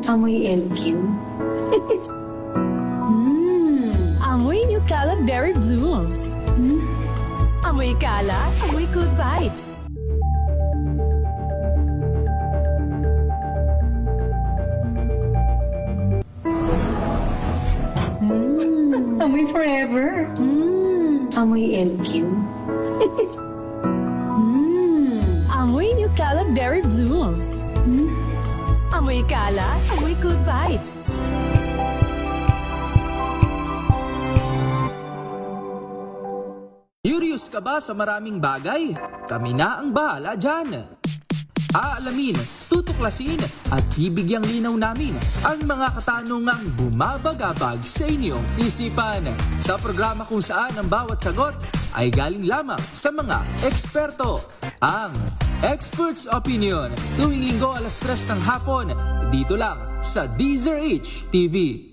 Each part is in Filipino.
Amoy LQ. Amoy New Kalat Berry Blooms. Amoy kalat, amoy good vibes. Amoy forever. Amoy LQ. Amoy New Kalat Berry Blooms. Amoy kalat, amoy good vibes. Curious ka ba sa maraming bagay? Kami na ang bahala dyan. Aalamin, tutuklasin at bibigyang linaw namin ang mga katanungang bumabagabag sa inyong isipan. Sa programa kung saan ang bawat sagot ay galing lamang sa mga eksperto. Ang Expert's Opinion, tuwing linggo alas 3 ng hapon, dito lang sa DZRH TV.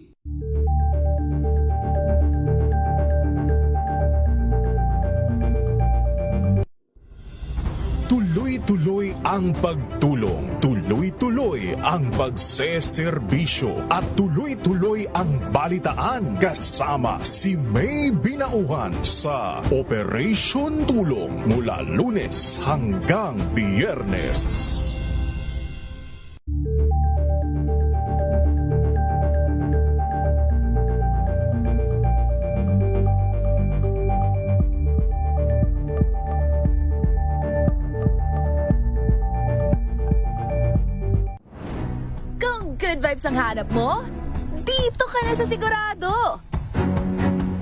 Tuloy-tuloy ang pagtulong, tuloy-tuloy ang pagseserbisyo at tuloy-tuloy ang balitaan kasama si May Binauhan sa Operation Tulong mula Lunes hanggang Biyernes. Good vibes ang hanap mo? Dito ka na sa sigurado!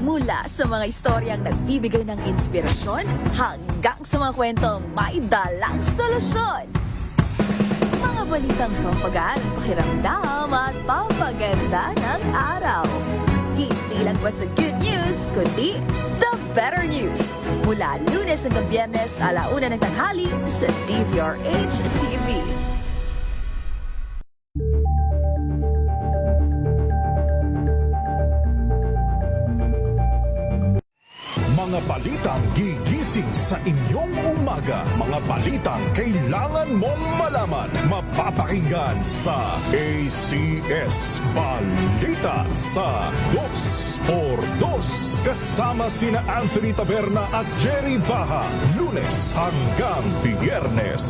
Mula sa mga istoryang nagbibigay ng inspirasyon hanggang sa mga kwentong may dalang solusyon. Mga balitang pampagaan ang pakiramdam at pampaganda ng araw. Hindi lang ba sa good news, kundi the better news. Mula Lunes hanggang Biyernes, 1:00 ng tanghali sa DZRH TV. Mga balitang gigising sa inyong umaga. Mga balitang kailangan mong malaman. Mapapakinggan sa ACS Balita sa 2x2. Kasama sina Anthony Taberna at Jerry Baha. Lunes hanggang Biyernes.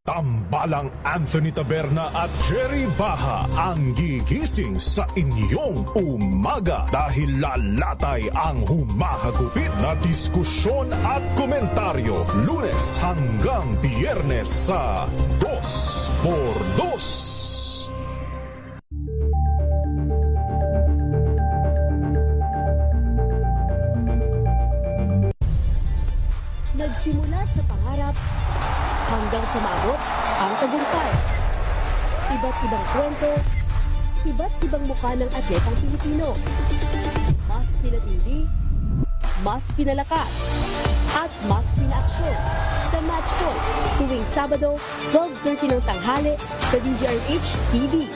Tambalang Anthony Taberna at Jerry Baha ang gigising sa inyong umaga dahil lalatay ang humahagupit na diskusyon at komentaryo Lunes hanggang Biyernes sa 2x2. Nagsimula sa pangarap hanggang sa maabot ang tagumpay. Iba't ibang kwento, iba't ibang mukha ng atletang Pilipino. Mas pinatindi, mas pinalakas, at mas pinaaksyon sa Match Point tuwing Sabado, 12:30 ng tanghali sa DZRH TV.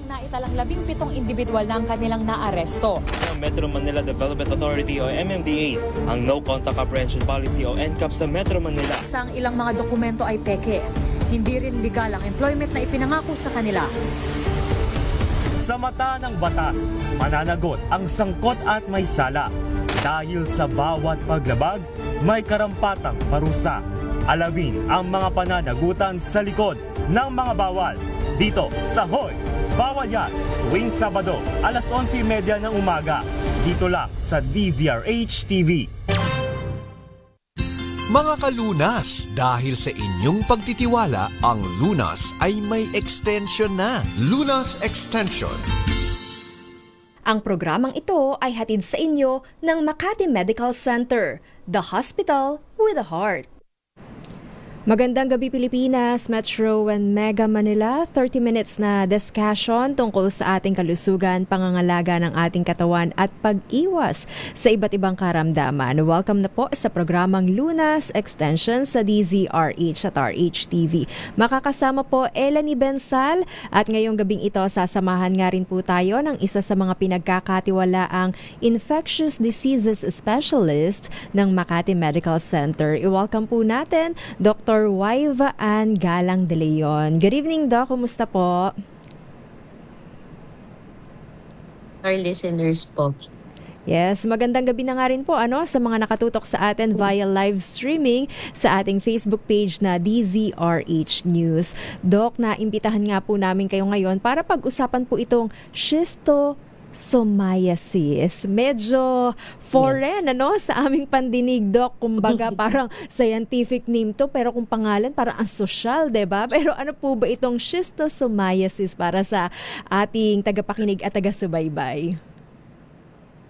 Naitalang 17 individual na ang kanilang naaresto. Ang Metro Manila Development Authority o MMDA ang No Contact Apprehension Policy o NCAP sa Metro Manila. Sa ang ilang mga dokumento ay peke. Hindi rin legal ang employment na ipinangako sa kanila. Sa mata ng batas, mananagot ang sangkot at may sala. Dahil sa bawat paglabag, may karampatang parusa. Alamin ang mga pananagutan sa likod ng mga bawal. Dito sa Hoy! Bawal yan! Tuwing Sabado, alas 11:30 ng umaga. Dito lang sa DZRH TV. Mga kalunas, dahil sa inyong pagtitiwala, ang Lunas ay may extension na. Lunas Extension. Ang programang ito ay hatid sa inyo ng Makati Medical Center, the hospital with a heart. Magandang gabi Pilipinas, Metro and Mega Manila. 30 minutes na discussion tungkol sa ating kalusugan, pangangalaga ng ating katawan at pag-iwas sa iba't ibang karamdaman. Welcome na po sa programang Lunas Extension sa DZRH at RHTV. Makakasama po Elanie Bensal at ngayong gabing ito sasamahan nga rin po tayo ng isa sa mga pinagkakatiwalaang infectious diseases specialist ng Makati Medical Center. I-welcome po natin Dr. Waiva Ann Galang de Leon. Good evening, Doc. Kumusta po? Our listeners po. Yes, magandang gabi na nga rin po sa mga nakatutok sa atin via live streaming sa ating Facebook page na DZRH News. Doc, naimbitahan nga po namin kayo ngayon para pag-usapan po itong schistosomiasis. Medyo foreign sa aming pandinig, Doc. Kumbaga parang scientific name to pero kung pangalan parang ang social, 'di ba? Pero ano po ba itong schistosomiasis para sa ating tagapakinig at taga-subaybay?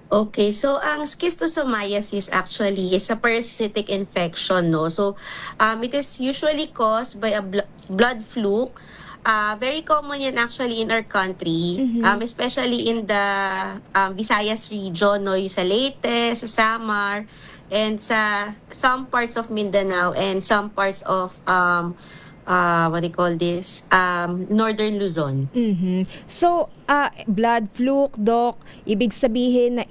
Okay, so ang schistosomiasis actually is a parasitic infection, no? So it is usually caused by a blood fluke. Very common yan actually in our country, especially in the Visayas region, no? Yung sa Leyte, sa Samar, and sa some parts of Mindanao and some parts of Northern Luzon. So, blood fluke, Doc, ibig sabihin na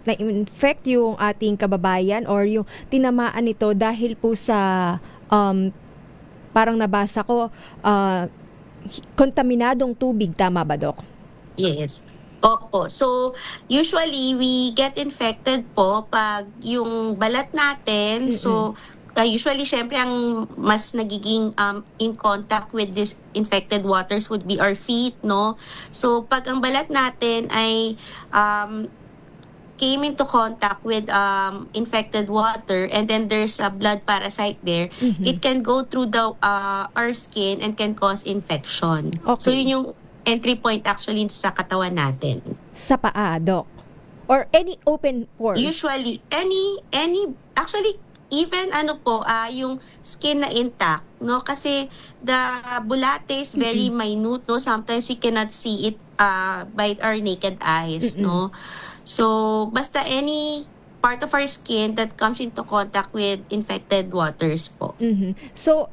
na-infect yung ating kababayan or yung tinamaan nito dahil po sa parang nabasa ko, kontaminadong tubig, tama ba, Doc? Yes. Opo. So, usually, we get infected po pag yung balat natin, so, usually, syempre, ang mas nagiging in contact with this infected waters would be our feet, no? So, pag ang balat natin ay came into contact with infected water and then there's a blood parasite there, it can go through our skin and can cause infection. Okay. So, yun yung entry point actually sa katawan natin. Sa paa, Doc? Or any open pores? Usually, actually, even yung skin na intact, no? Kasi the bulate is very minute, no? Sometimes we cannot see it by our naked eyes, no? So, basta any part of our skin that comes into contact with infected waters po. So,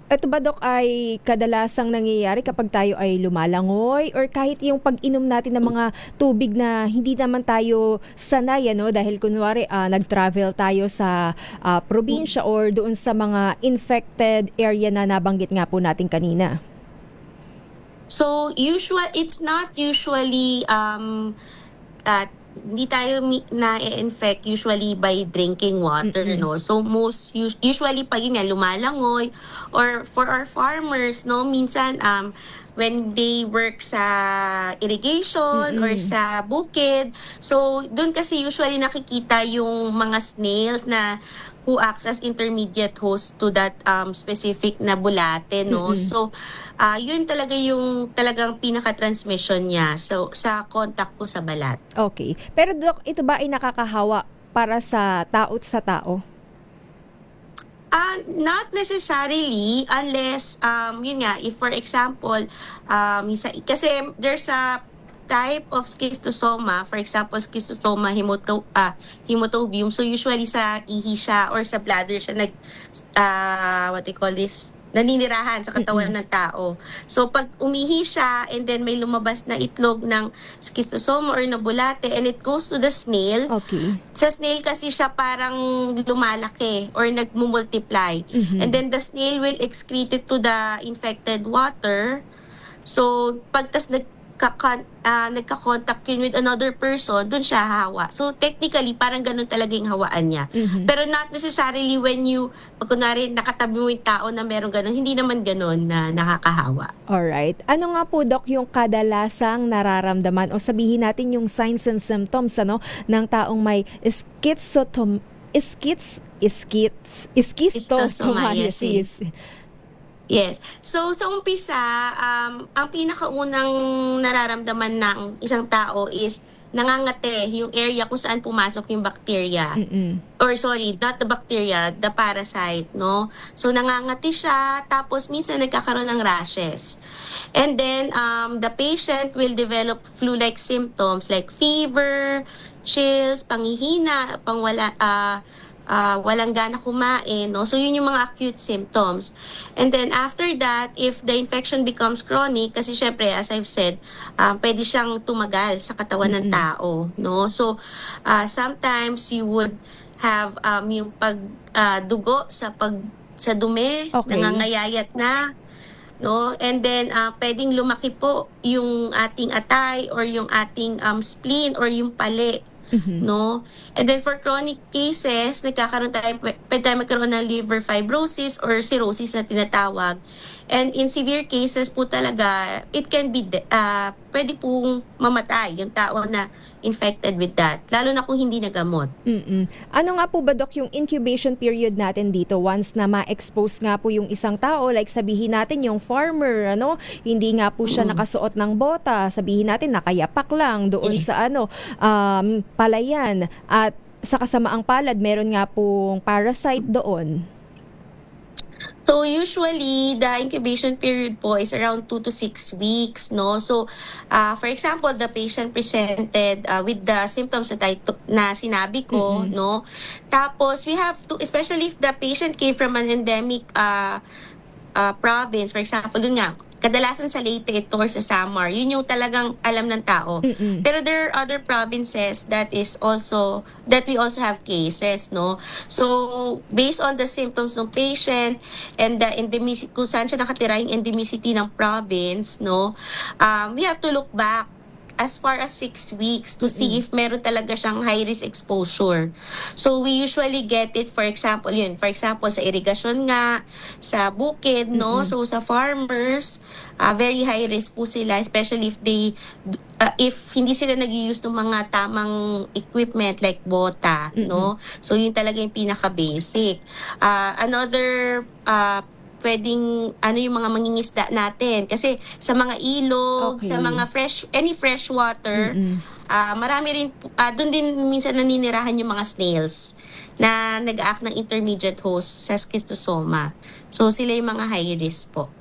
ito ba, Doc, ay kadalasang nangyayari kapag tayo ay lumalangoy or kahit yung pag-inom natin ng mga tubig na hindi naman tayo sanay, dahil kunwari nag-travel tayo sa probinsya or doon sa mga infected area na nabanggit nga po natin kanina? So, it's not usually hindi tayo na-infect usually by drinking water, no? So, usually pag yun lumalangoy, or for our farmers, no, minsan, when they work sa irrigation or sa bukid, so, doon kasi usually nakikita yung mga snails na who acts as intermediate host to that specific na bulate, no? So, yun talaga yung talagang pinaka-transmission niya. So, sa contact po sa balat. Okay. Pero, Doc, ito ba ay nakakahawa para sa tao't sa tao? Not necessarily unless, yun nga, if for example, kasi there's a type of schistosoma, for example, schistosoma hematobium. So usually sa ihi siya or sa bladder siya naninirahan sa katawan ng tao. So pag umihi siya and then may lumabas na itlog ng schistosoma or na bulate and it goes to the snail. Okay. Sa snail kasi siya parang lumalaki or nagmumultiply. And then the snail will excrete it to the infected water. So pag nagka-contact yun with another person, dun siya hawa. So, technically, parang ganun talaga yung hawaan niya. Pero not necessarily when pag kunwari, nakatabi mo yung tao na meron ganun, hindi naman ganun na nakakahawa. Alright. Ano nga po, Doc, yung kadalasang nararamdaman o sabihin natin yung signs and symptoms ng taong may schistosomiasis? Yes. So, sa umpisa, ang pinakaunang nararamdaman ng isang tao is nangangate yung area kung saan pumasok yung bacteria. Or sorry, not the bacteria, the parasite, no? So, nangangati siya, tapos minsan nagkakaroon ng rashes. And then, the patient will develop flu-like symptoms like fever, chills, panghihina, walang gana kumain, no? So, yun yung mga acute symptoms. And then, after that, if the infection becomes chronic, kasi syempre, as I've said, pwede siyang tumagal sa katawan ng tao, no? So, sometimes you would have yung dugo sa dumi, Okay. nangangayayat na, no? And then, pwedeng lumaki po yung ating atay or yung ating spleen or yung pali, no? And then for chronic cases, pwede tayo magkaroon ng liver fibrosis or cirrhosis na tinatawag. And in severe cases po talaga, it can be, pwede pong mamatay yung tao na infected with that. Lalo na kung hindi nagamot. Ano nga po ba, Doc, yung incubation period natin dito once na ma-expose nga po yung isang tao? Like sabihin natin yung farmer, hindi nga po siya nakasuot ng bota. Sabihin natin nakayapak lang doon sa palayan. At sa kasamaang palad, meron nga pong parasite doon. So usually, the incubation period po is around 2 to 6 weeks, no? So, for example, the patient presented with the symptoms na sinabi ko, no? Tapos, we have to, especially if the patient came from an endemic province, for example, dun nga, kadalasan sa Leyte ito or sa Samar, yun yung talagang alam ng tao. Pero there are other provinces that we also have cases, no? So, based on the symptoms ng patient and the endemicity, kung saan siya nakatira yung endemicity ng province, no? We have to look back as far as 6 weeks to see if meron talaga siyang high-risk exposure. So, we usually get it, for example, sa irigasyon nga, sa bukid, no? So, sa farmers, very high risk po sila, especially if hindi sila nag-use ng mga tamang equipment like bota, no? So, yun talaga yung pinaka-basic. Another pwedeng yung mga mangingisda natin kasi sa mga ilog, sa mga fresh water, marami rin doon din minsan naninirahan yung mga snails na nag-act ng intermediate host sa schistosoma. So sila yung mga high risk po.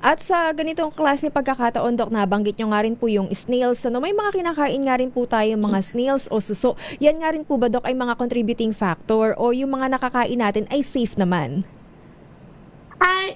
At sa ganitong klase pagkakataon, Doc, nabanggit nyo nga rin po yung snails. May mga kinakain nga rin po tayo mga snails o suso. Yan nga rin po ba, Doc, ay mga contributing factor o yung mga nakakain natin ay safe naman?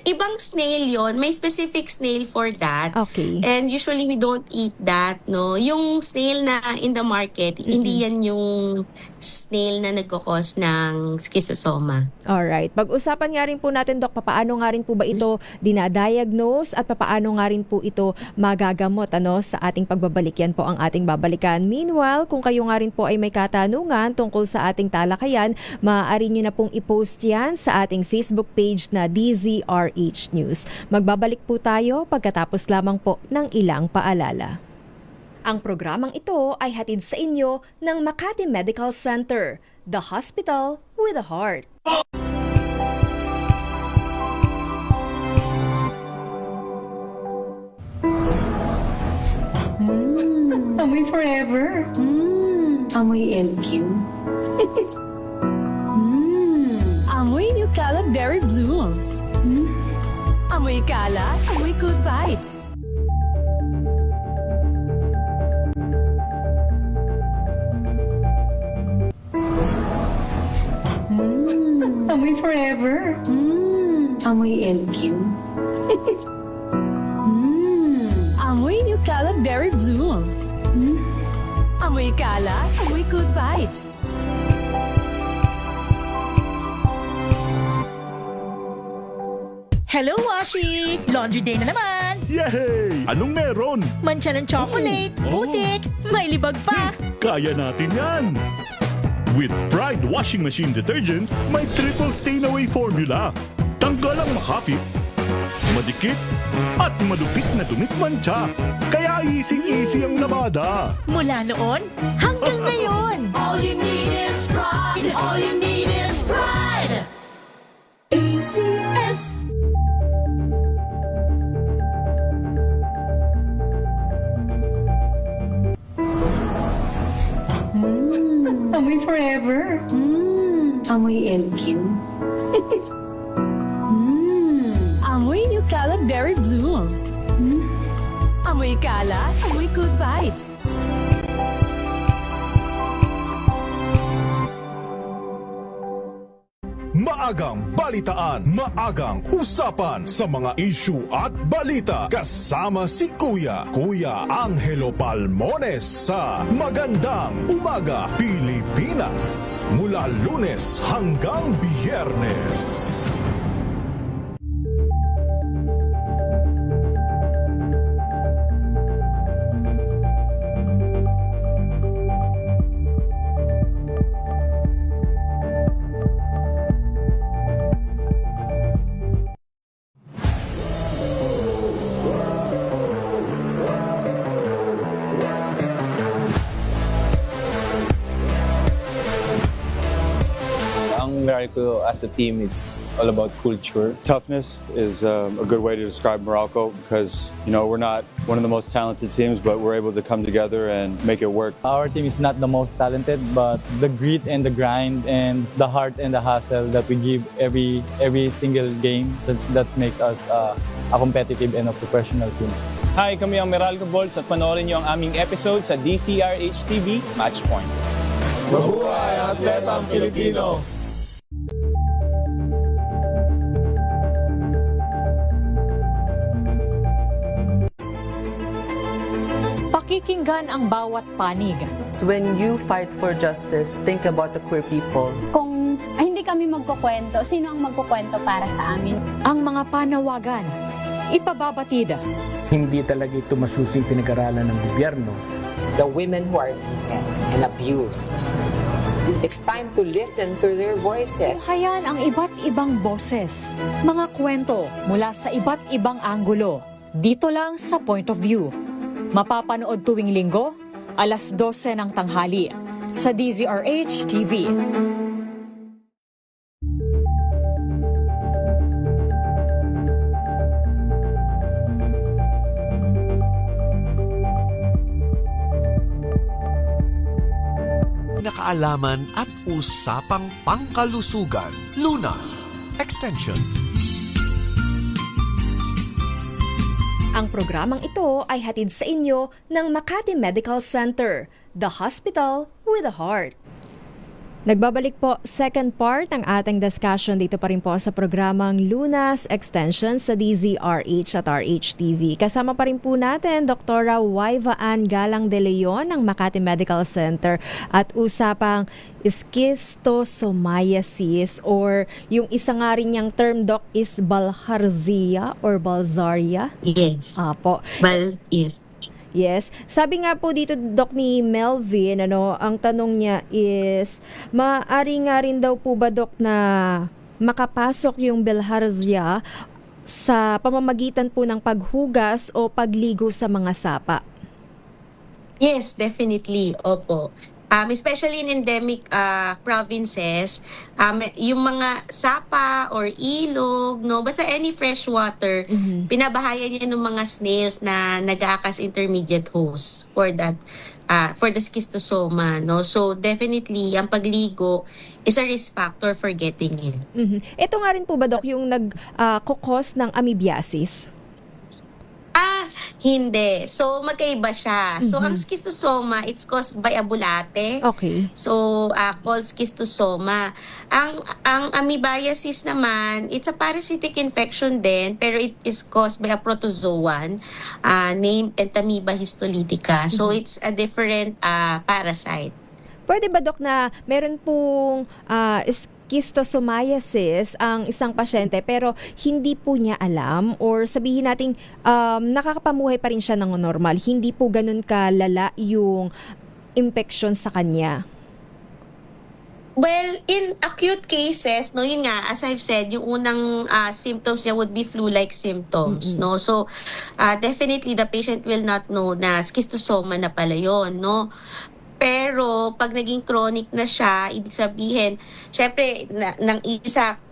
Ibang snail yon, may specific snail for that. Okay. And usually we don't eat that, no? Yung snail na in the market, hindi yan yung snail na nagkakos ng schistosoma. Alright. Pag-usapan nga rin po natin, Doc, papaano nga rin po ba ito dinadiagnose at papaano nga rin po ito magagamot sa ating pagbabalik. Yan po ang ating babalikan. Meanwhile, kung kayo nga rin po ay may katanungan tungkol sa ating talakayan, maaari nyo na pong i-post yan sa ating Facebook page na DZRH News. Magbabalik po tayo pagkatapos lamang po ng ilang paalala. Ang programang ito ay hatid sa inyo ng Makati Medical Center, the hospital with a heart. Amoy forever. Amoy LQ. Amoy New Caleb Berry Blooms. Amoy kalat, amoy good vibes. Amoy forever. Amoy LQ. Amoy New Caleb Berry Blooms. Amoy kalat, amoy good vibes. Hello, Washi! Laundry day na naman! Yay! Anong meron? Mancha ng chocolate, putik, may libag pa! Kaya natin yan! With Pride Washing Machine Detergent, may triple stain-away formula. Tanggal ang makapit, madikit, at malupit na dumit mancha. Kaya easy-easy ang labada. Mula noon hanggang ngayon! All you need is pride. All you need is pride. ACS. Amoy forever. Amoy LQ. Amoy Nucala Berry Blooms. Amoy kalat, amoy good vibes. Maagang balitaan, maagang usapan sa mga issue at balita. Kasama si Kuya Angelo Palmones sa Magandang Umaga Pilipinas. Mula Lunes hanggang Biyernes. Ang Morocco as a team, it's all about culture. Toughness is a good way to describe Morocco because, you know, we're not one of the most talented teams, but we're able to come together and make it work. Our team is not the most talented, but the grit and the grind and the heart and the hustle that we give every single game, that makes us a competitive and a professional team. Hi, kami ang Meralco Bolts at panoorin niyo ang aming episode sa DCRH TV Matchpoint. Mabuhay ang atletang Pilipino! Pakikinggan ang bawat panig. When you fight for justice, think about the queer people. Kung hindi kami magkukwento, sino ang magkukwento para sa amin? Ang mga panawagan, ipababatid. Hindi talaga ito masusing pinag-aralan ng gobyerno. The women who are beaten and abused. It's time to listen to their voices. Hayan ang iba't ibang boses, mga kwento mula sa iba't ibang anggulo. Dito lang sa Point of View. Mapapanood tuwing linggo, alas 12 ng tanghali sa DZRH TV. Nakaalaman at usapang pangkalusugan. Lunas Extension. Ang programang ito ay hatid sa inyo ng Makati Medical Center, the hospital with a heart. Nagbabalik po, second part ng ating discussion dito pa rin po sa programang Lunas Extension sa DZRH at RHTV. Kasama pa rin po natin Dr. Waiva Ann Galang de Leon ng Makati Medical Center at usapang schistosomiasis or yung isa nga rin niyang term, Doc, is Bilharzia or Bilharzia? Yes. Apo. Yes. Yes. Sabi nga po dito, Doc, ni Melvin, ang tanong niya is, maaari nga rin daw po ba, Doc, na makapasok yung bilharzia sa pamamagitan po ng paghugas o pagligo sa mga sapa? Yes, definitely. Opo. Especially in endemic provinces, yung mga sapa or ilog, no, basta any fresh water, pinabahayan niya ng mga snails na nag-aakas intermediate host for that, for the schistosoma, no. So definitely, ang pagligo is a risk factor for getting it. Ito nga rin po ba, Doc, yung nag-cause ng amoebiasis? Hindi. So, magkaiba siya. So, ang schistosoma, it's caused by a bulate. Okay. So, called schistosoma. Ang amoebiasis naman, it's a parasitic infection din, pero it is caused by a protozoan named Entamoeba histolytica. So, it's a different parasite. Pwede ba, Doc, na meron pong schistosomiasis ang isang pasyente pero hindi po niya alam or sabihin nating nakakapamuhay pa rin siya ng normal, hindi po ganun kalala yung infection sa kanya? Well, in acute cases, no, yun nga, as I've said, yung unang symptoms niya would be flu-like symptoms, no? So, definitely the patient will not know na schistosoma na pala yun, no? Pero pag naging chronic na siya, ibig sabihin, syempre,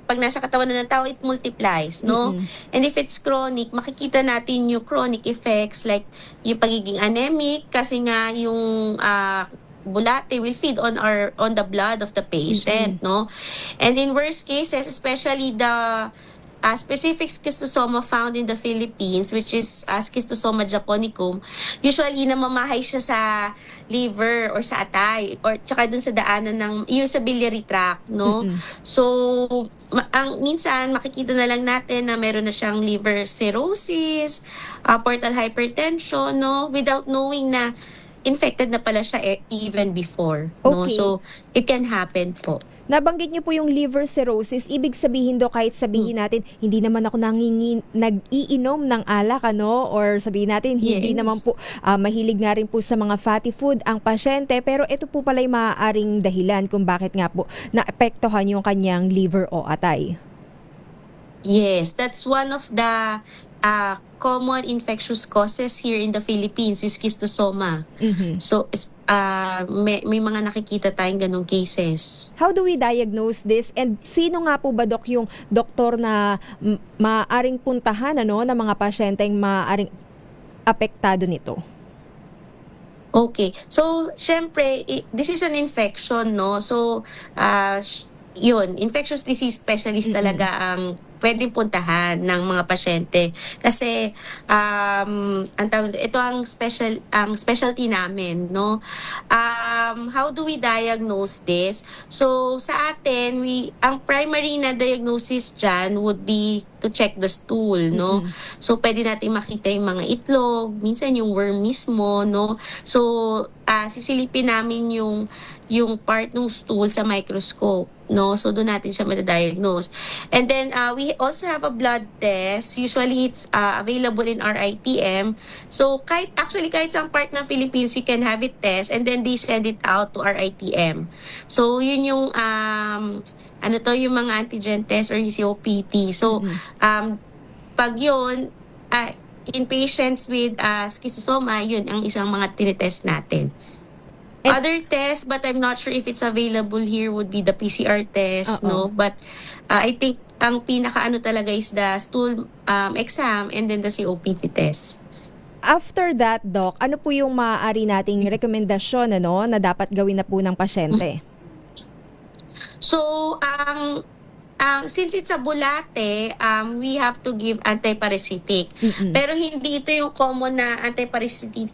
pag nasa katawan na ng tao, it multiplies, no? And if it's chronic, makikita natin yung chronic effects like yung pagiging anemic kasi nga yung bulate will feed on the blood of the patient, no? And in worst cases, especially the specific schistosoma found in the Philippines, which is Schistosoma japonicum, usually namamahay siya sa liver or sa atay or tsaka dun sa daanan ng yung sa biliary tract, no? So ang minsan makikita na lang natin na meron na siyang liver cirrhosis, portal hypertension, no, without knowing na infected na pala siya even before, no? Okay. So it can happen po. Nabanggit niyo po yung liver cirrhosis. Ibig sabihin do, kahit sabihin natin, hindi naman ako nag-iinom ng alak, ano? Or sabihin natin, hindi naman po, mahilig nga rin po sa mga fatty food ang pasyente. Pero ito po pala yung maaaring dahilan kung bakit nga po naapektuhan yung kanyang liver o atay. Yes, that's one of the common infectious causes here in the Philippines, yung schistosoma. So, may mga nakikita tayong ganong cases. How do we diagnose this? And sino nga po ba, Dok, yung doktor na maaaring puntahan, ano, ng mga pasyenteng maaaring apektado nito? Okay. So, syempre, this is an infection, no? So, yun, infectious disease specialist talaga ang pwedeng puntahan ng mga pasyente kasi ito ang specialty namin, no. How do we diagnose this? So sa atin, ang primary na diagnosis dyan would be to check the stool, no. So pwede natin makita yung mga itlog, minsan yung worm mismo, no. So sisilipin namin yung part ng stool sa microscope, no. So doon natin siya ma-diagnose. And then we also have a blood test. Usually it's available in our ITM. So kahit sa part ng Philippines, you can have it test and then they send it out to our ITM. So yun yung yung mga antigen test or yung COPT. So pag yun in patients with schistosoma, yun ang isang mga tinitest natin. Other tests, but I'm not sure if it's available here, would be the PCR test, no? But I think ang pinakaano talaga is the stool exam and then the COPT test. After that, Doc, ano po yung maaari nating rekomendasyon, ano, na dapat gawin na po ng pasyente? So, since it's a bulate, we have to give antiparasitic. Pero hindi ito yung common na antiparasitic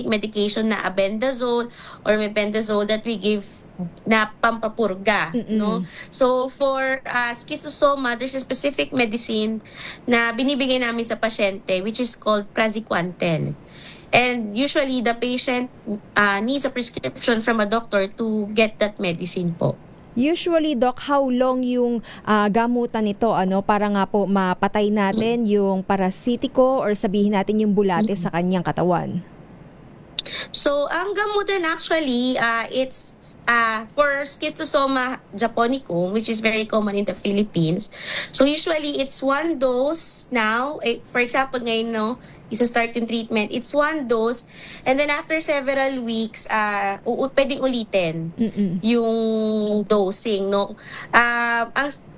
medication na albendazole or mebendazole that we give na pampapurga, no? So for schistosoma, there's a specific medicine na binibigay namin sa pasyente which is called praziquantel. And usually the patient needs a prescription from a doctor to get that medicine po. Usually, Doc, how long yung gamutan nito, ano, para nga po mapatay natin yung parasitiko or sabihin natin yung bulate sa kanyang katawan? So, ang gamutan actually, it's for Schistosoma japonicum, which is very common in the Philippines. So, usually, it's 1 dose now. For example, ngayon, no, isa-start yung treatment. It's 1 dose. And then, after several weeks, pwedeng ulitin yung dosing, no.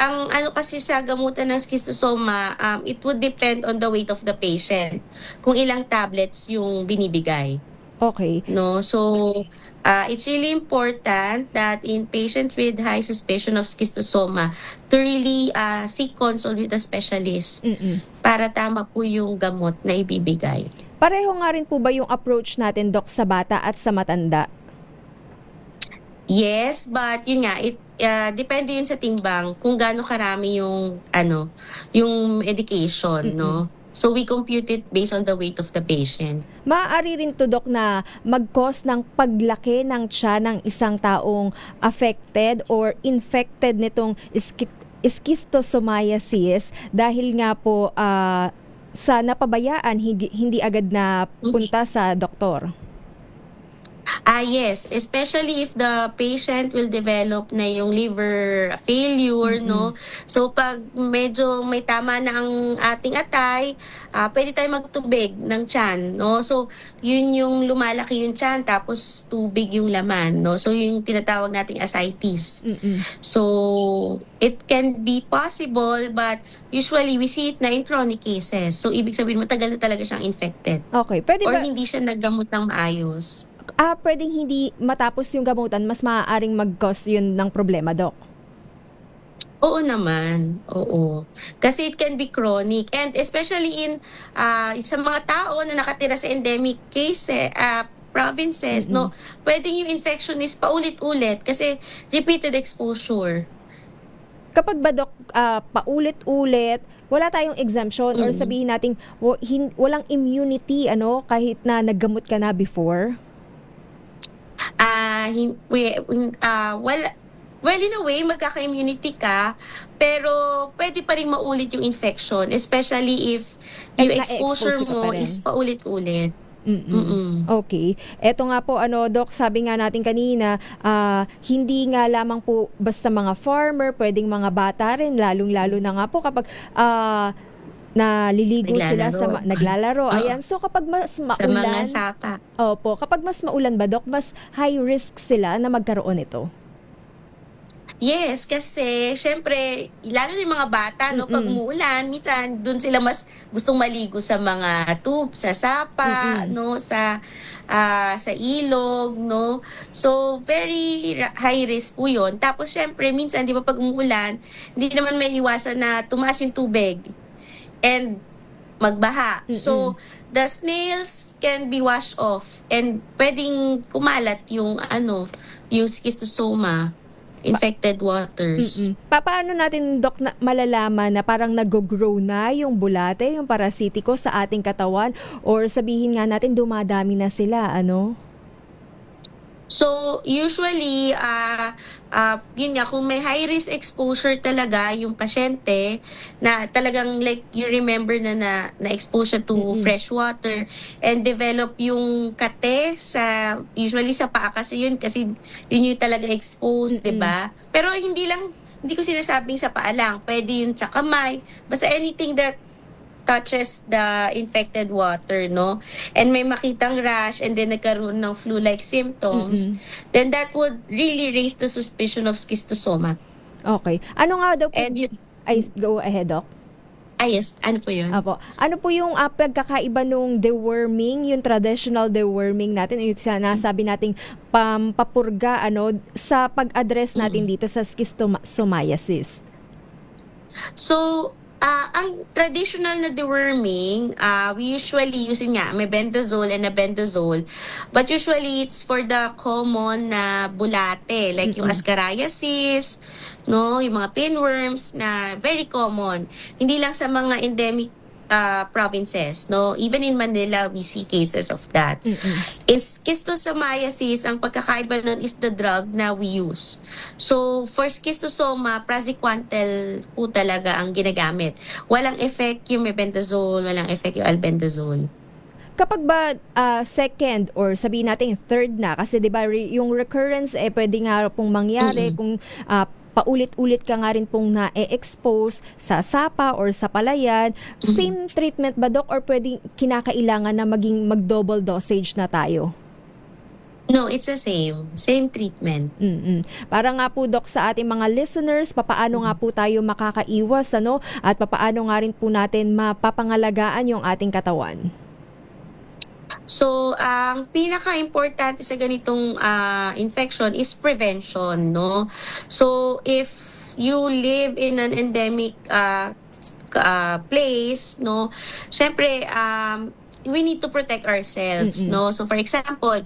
Ang ano kasi sa gamutan ng schistosoma, it would depend on the weight of the patient. Kung ilang tablets yung binibigay. Okay. No, so it's really important that in patients with high suspicion of schistosoma to really seek consult with a specialist para tama po yung gamot na ibibigay. Pareho nga rin po ba yung approach natin, Doc, sa bata at sa matanda? Yes, but yun nga, depende yun sa timbang kung gaano karami yung yung medication, no? So we compute it based on the weight of the patient. Maaari rin to, Doc, na mag-cause ng paglaki ng tiyan ng isang taong affected or infected nitong schistosomiasis dahil nga po sa napabayaan, hindi agad na punta sa doktor. Yes, especially if the patient will develop na yung liver failure, no? So pag medyo may tama na ang ating atay, pwede tayo magtubig ng tiyan, no? So yun yung lumalaki yung tiyan tapos tubig yung laman, no? So yung tinatawag nating ascites. So it can be possible, but usually we see it na in chronic cases. So ibig sabihin matagal na talaga siyang infected. Okay, pwede or ba? Hindi siya naggamot ng maayos. pwedeng hindi matapos yung gamutan, mas maaaring mag-cause yun ng problema, Doc? Oo naman, oo. Kasi it can be chronic and especially in sa mga tao na nakatira sa endemic provinces, no, pwedeng yung infection is paulit-ulit kasi repeated exposure. Kapag ba, Doc, paulit-ulit, wala tayong exemption or sabihin natin walang immunity kahit na naggamot ka na before? Well, in a way, magkaka-immunity ka, pero pwede pa rin maulit yung infection, especially if yung exposure mo is paulit-ulit. Okay. Eto nga po, Doc, sabi nga natin kanina, hindi nga lamang po basta mga farmer, pwedeng mga bata rin, lalong-lalo na nga po kapag naliligo sila sa naglalaro. Ayan, so kapag mas maulan, sa mga sapa. Opo, kapag mas maulan ba, Doc, mas high risk sila na magkaroon nito? Yes, kasi syempre, lalo na yung mga bata, no, pag umuulan, minsan doon sila mas gustong maligo sa mga tube, sa sapa, no, sa ilog, no. So, very high risk po yun. Tapos syempre, minsan, di ba pag umuulan, hindi naman may iwasan na tumaas yung tubig and magbaha. So, the snails can be washed off and pwedeng kumalat yung schistosoma, infected waters. Paano natin, Doc, malalaman na parang nag-grow na yung bulate, yung parasitiko sa ating katawan, or sabihin nga natin dumadami na sila, So, usually, yun nga, kung may high-risk exposure talaga yung pasyente, na talagang like you remember na exposure to fresh water and develop yung kate usually sa paa kasi yun yung talaga exposed, diba? Pero hindi ko sinasabing sa paa lang, pwede yun sa kamay, basta anything that touches the infected water, no? And may makitang rash and then nagkaroon ng flu-like symptoms, then that would really raise the suspicion of schistosoma. Okay. Ano nga daw po? Go ahead, Doc. Yes. Ano po yun? Apo. Ano po yung pagkakaiba nung deworming, yung traditional deworming natin, yung nasabi nating pampapurga, sa pag-address natin dito sa schistosomiasis? So, ang traditional na deworming, we usually using mebendazole and nabendazole. But usually, it's for the common na bulate, like yung ascariasis, no, yung mga pinworms na very common. Hindi lang sa mga endemic provinces, no? Even in Manila, we see cases of that. In schistosomiasis, ang pagkakaiba nun is the drug na we use. So, for schistosoma, praziquantel po talaga ang ginagamit. Walang effect yung mebendazole, walang effect yung albendazole. Kapag ba second or sabihin natin third na, kasi 'di ba yung recurrence pwede nga pong mangyari kung paulit-ulit ka nga rin pong na-expose sa sapa or sa palayan. Same treatment ba, Doc, or pwedeng kinakailangan na maging mag-double dosage na tayo? No, it's the same. Same treatment. Para nga po, Doc, sa ating mga listeners, papaano nga po tayo makakaiwas, at papaano nga rin po natin mapapangalagaan yung ating katawan? So, ang pinaka-importante sa ganitong infection is prevention, no? So, if you live in an endemic place, no, syempre, we need to protect ourselves, no? So, for example,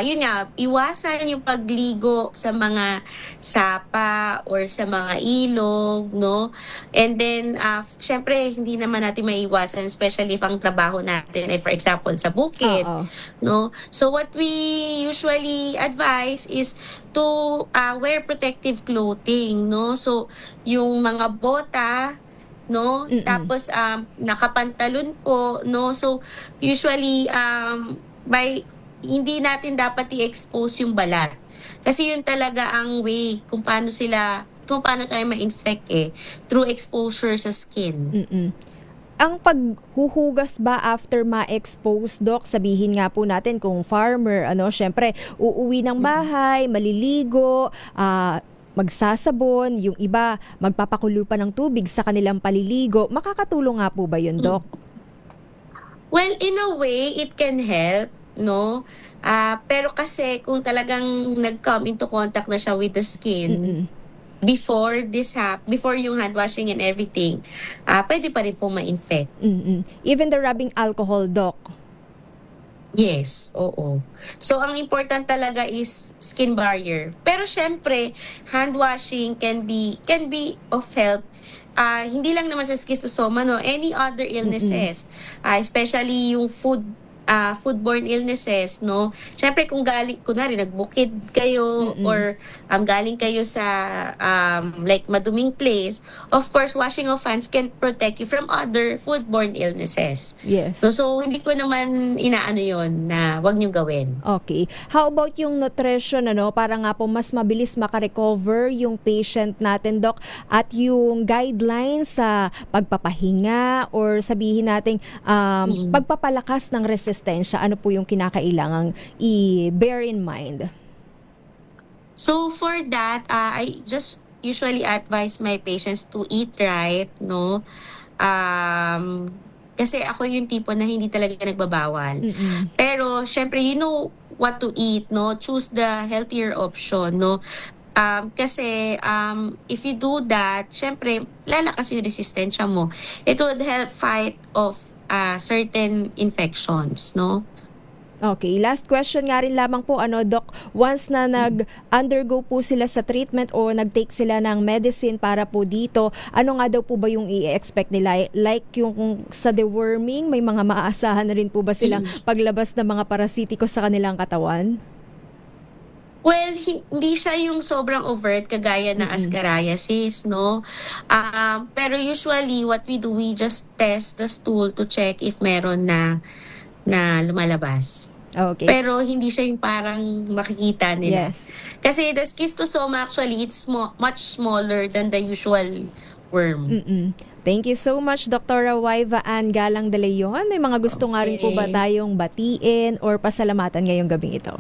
yun nga, iwasan yung pagligo sa mga sapa or sa mga ilog, no? And then, syempre, hindi naman natin maiwasan, especially if ang trabaho natin ay, for example, sa bukid, no? So, what we usually advise is to wear protective clothing, no? So, yung mga bota, no? Tapos nakapantalon po, no? So usually hindi natin dapat i-expose yung balat. Kasi yun talaga ang way kung paano tayo ma-infect through exposure sa skin. Ang paghuhugas ba after ma-expose, Doc, sabihin nga po natin kung farmer, syempre uuwi ng bahay, maliligo, magsasabon, yung iba magpapakulo pa ng tubig sa kanilang paliligo. Makakatulong nga po ba yun, Doc? Well, in a way, it can help. no? Pero kasi kung talagang nag-come into contact na siya with the skin, before yung hand washing and everything, pwede pa rin po ma-infect. Even the rubbing alcohol, Doc. Yes, oo. So, ang important talaga is skin barrier. Pero syempre, hand washing can be of help. Hindi lang naman sa schistosoma, no? Any other illnesses, especially yung foodborne illnesses, no? Syempre kung kunwari nagbukid kayo or galing kayo sa like maduming place, of course washing of hands can protect you from other foodborne illnesses. Yes. So hindi ko naman inaano yon na wag niyong gawin. Okay. How about yung nutrition, para nga po mas mabilis makarecover yung patient natin, Doc, at yung guidelines sa pagpapahinga or sabihin nating pagpapalakas ng resistensya, ano po yung kinakailangang i-bear in mind? So for that, I just usually advise my patients to eat right, no? Kasi ako yung tipo na hindi talaga nagbabawal. Pero syempre, you know what to eat, no? Choose the healthier option, no? Kasi if you do that, syempre, lalakas yung resistensya mo. It would help fight off certain infections, no? Okay, last question nga rin lamang po, Doc, once na nag-undergo po sila sa treatment o nag-take sila ng medicine para po dito, ano nga daw po ba yung i-expect nila? Like yung sa deworming, may mga maaasahan na rin po ba silang paglabas ng mga parasitiko sa kanilang katawan? Well, hindi siya yung sobrang overt kagaya ng ascariasis, no? Pero usually, what we do, we just test the stool to check if meron na lumalabas. Okay. Pero hindi siya yung parang makikita nila. Yes. Kasi the schistosoma actually, it's much smaller than the usual worm. Thank you so much, Dr. Waiva Ann Galang de Leon. May mga gusto nga rin po ba tayong batiin or pasalamatan ngayong gabing ito?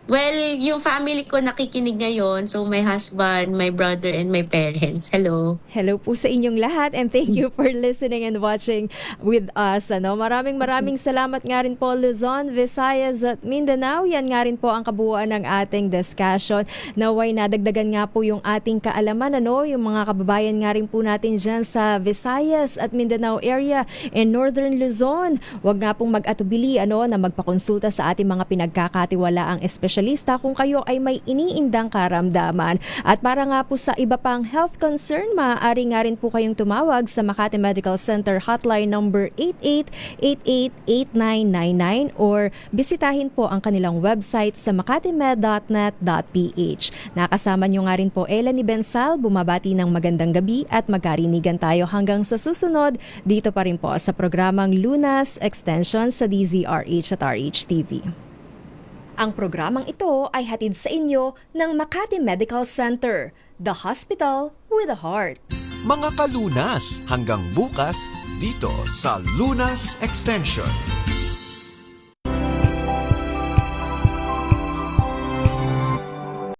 Well, yung family ko nakikinig ngayon. So, my husband, my brother, and my parents. Hello. Hello po sa inyong lahat and thank you for listening and watching with us. Maraming salamat nga rin po, Luzon, Visayas at Mindanao. Yan nga rin po ang kabuuan ng ating discussion. Naway nadagdagan nga po yung ating kaalaman, yung mga kababayan nga rin po natin dyan sa Visayas at Mindanao area and Northern Luzon. Huwag nga pong mag-atubili na magpakonsulta sa ating mga pinagkakatiwalaang espesyalista kung kayo ay may iniindang karamdaman. At para nga po sa iba pang health concern, maaari nga rin po kayong tumawag sa Makati Medical Center hotline number 8888-8999 or bisitahin po ang kanilang website sa makatimed.net.ph. Nakasama nyo nga rin po Ella ni Bensal, bumabati ng magandang gabi at magkarinigan tayo hanggang sa susunod dito pa rin po sa programang Lunas Extension sa DZRH at RHTV. Ang programang ito ay hatid sa inyo ng Makati Medical Center, the hospital with a heart. Mga kalunas, hanggang bukas dito sa Lunas Extension.